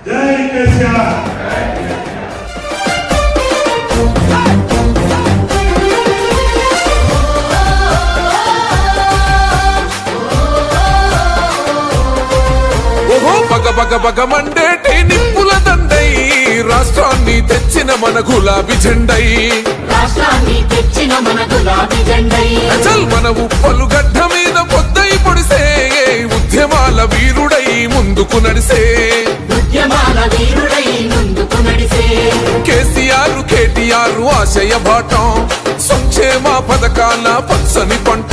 జై కేసీఆర్. బగ బగ బగ మండేటి నిప్పుల దండై రాష్ట్రాన్ని తెచ్చిన మన గులాబీ జెండై, చల్ మన ఉప్పలు గడ్డ మీద పొద్దై పొడిసే ఉద్యమాల వీరుడై ముందుకు నడిసే, కేసీఆర్ కేటీఆర్ ఆశయ బాటం, సంక్షేమ పథకాల పచ్చని పంట,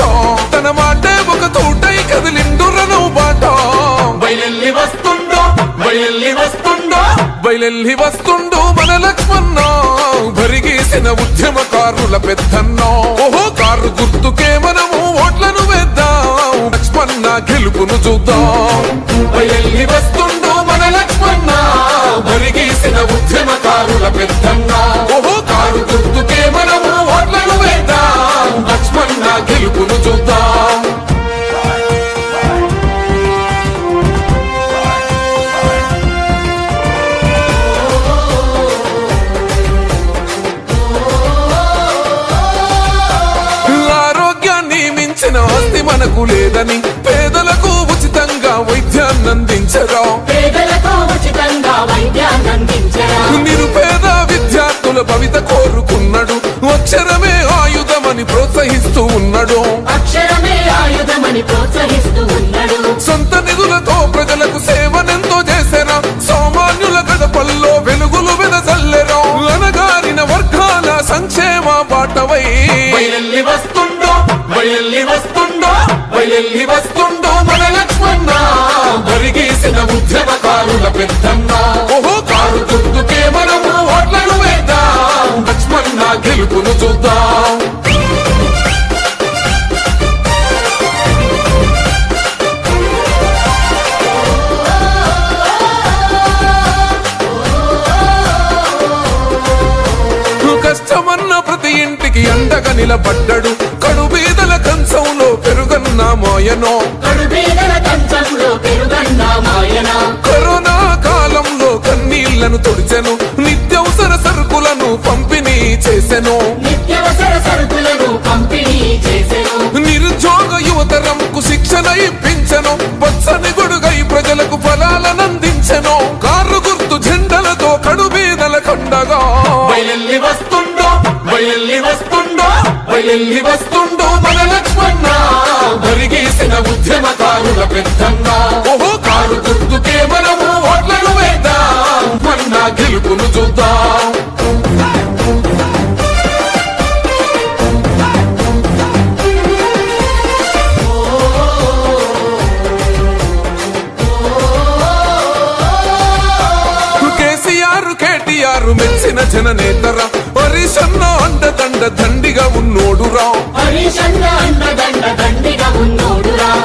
తన మాటే ఒక తోటై కదిలిండు రనవు బాట. బయలెల్లి వస్తుండో బయలెల్లి వస్తుండో బయలెల్లి వస్తుండో మన లక్ష్మణ, భరిగేసిన ఉద్యమకారుల పెద్దన్న. ఓహో కారు గుర్తుకే మనము ఓట్లను వేద్దాం, లక్ష్మణ గెలుపును చూద్దాం. బయలెల్లి వస్తుండో మన లక్ష్మణ, భరిగేసిన ఉద్యమకారుల పెద్దన్న. ఓహో కారు గుర్తుకే మనము ఓట్లను వేద్దాం, లక్ష్మణ గెలుపును చూద్దాం. ఆస్తి మనకు లేదని పేదలకు ఉచితంగా వైద్యాన్ని అందించరా, నిరుపేద విద్యార్థుల భవిత కోరుకున్నాడు, అక్షరమే ఆయుధమని ప్రోత్సహిస్తూ ఉన్నాడు. సొంత నిధులతో ప్రజలకు సేవనెంతో చేశారా, సామాన్యుల గడపల్లో వెలుగులు వెదజల్లెరా, అనగారిన వర్గాల సంక్షేమ బాటవై వస్తుండో బయల్లి వస్తుండో బయల్లి వస్తుండో మన లక్ష్మణ, భరిగేసిన ఉద్యమకారుల పెద్దన్న. ఓహో కారు గుర్తుకే మనము ఓట్లను వేద్దాం, లక్ష్మణ గెలుపును చూద్దాం. కష్టమన్న ప్రతి ఇంటికి అండగా నిలబడ్డాడు, కడుబీదల కంచంలో పెరుగన్న మాయనో, కరోనా కాలంలో కన్నీళ్లను తుడిచెను, నిత్యవసర సరుకులను పంపిణీ చేసెను, నిరుద్యోగ యువతరంకు శిక్షణ ఇప్పించెను, పచ్చని గొడుగై ప్రజలకు ఫలాలనందించెను, కారు గుర్తు జెండలతో కడుబీదల కండగా. బయలెల్లి వస్తుండో బయలెల్లి వస్తుండో బయలెల్లి వస్తుండో మన లక్ష్మణ, భరిగేసిన ఉద్యమకారుల పెద్దన్న. ఓహో కారు గుర్తుకే మనము ఓట్లను వేద్దాం, మన గెలుపును చూద్దాం. కేటీఆర్ మెచ్చిన జననేతర, హరీశన్న అండదండ దండిగా ఉన్నోడురా,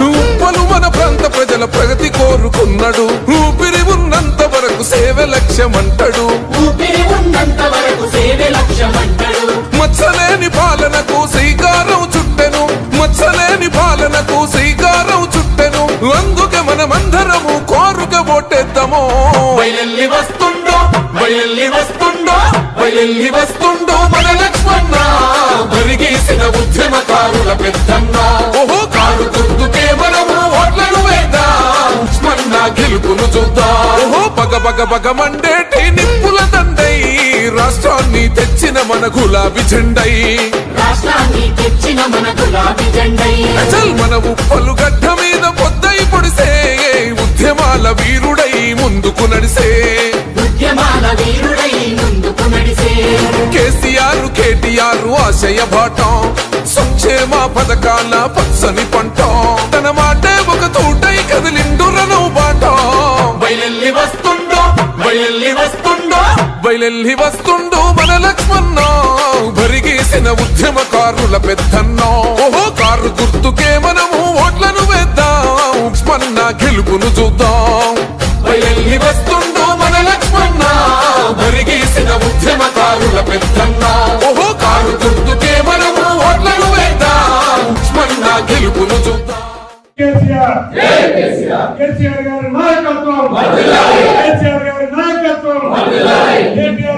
ఉప్పలు మన ప్రాంత ప్రజల ప్రగతి కోరుకున్నాడు, ఊపిరి ఉన్నంత వరకు సేవ లక్ష్యమంటాడు, మచ్చలేని పాలనకు శ్రీకారం చుట్టెను, మచ్చలేని పాలనకు శ్రీకారం చుట్టెను, అందుకే మనమందరము కోరుగా ఓటేద్దాము. బయలెల్లి వస్తుండో బయలెల్లి వస్తుండో బయలెల్లి వస్తుండో మన లక్ష్మణ, భరిగేసిన ఉద్యమకారుల పెద్దన్న. ఓహో కారు గుర్తుకే మనము ఓట్లను వేద్దాం, లక్ష్మణ గెలుపును చూద్దాం. ఓహో బగ బగ బగ మండేటి నిప్పుల దండై రాష్ట్రాన్ని తెచ్చిన మన గులాబీ జెండై, చల్ మన ఉప్పలు గడ్డ మీద పొద్దై పొడిసే ఉద్యమాల వీరుడై ముందుకు నడిసే, కేసీఆర్ కేటీఆర్ ఆశయ బాటం, సంక్షేమ పథకాల పచ్చని పంట, తన మాటే ఒక తోటై కదిలిండు రనవు బాట. బయలెల్లి వస్తుండో బయలెల్లి వస్తుండో బయలెల్లి వస్తుండో మన లక్ష్మణ, భరిగేసిన ఉద్యమకారుల పెద్దన్న. ఓహో కారు గుర్తుకే మనము ఓట్లను వేద్దాం, లక్ష్మణ గెలుపును చూద్దాం. బయలెల్లి వస్తుండో మన లక్ష్మణ, భరిగేసిన ఉద్యమకారుల పెద్దన్న. ఓహో కారు గుర్తుకే మనము ఓట్లను వేద్దాం, లక్ష్మణ గెలుపును చూద్దాం. కేసీఆర్ గారి నాయకత్వం, కేసీఆర్ గారి కేటీఆర్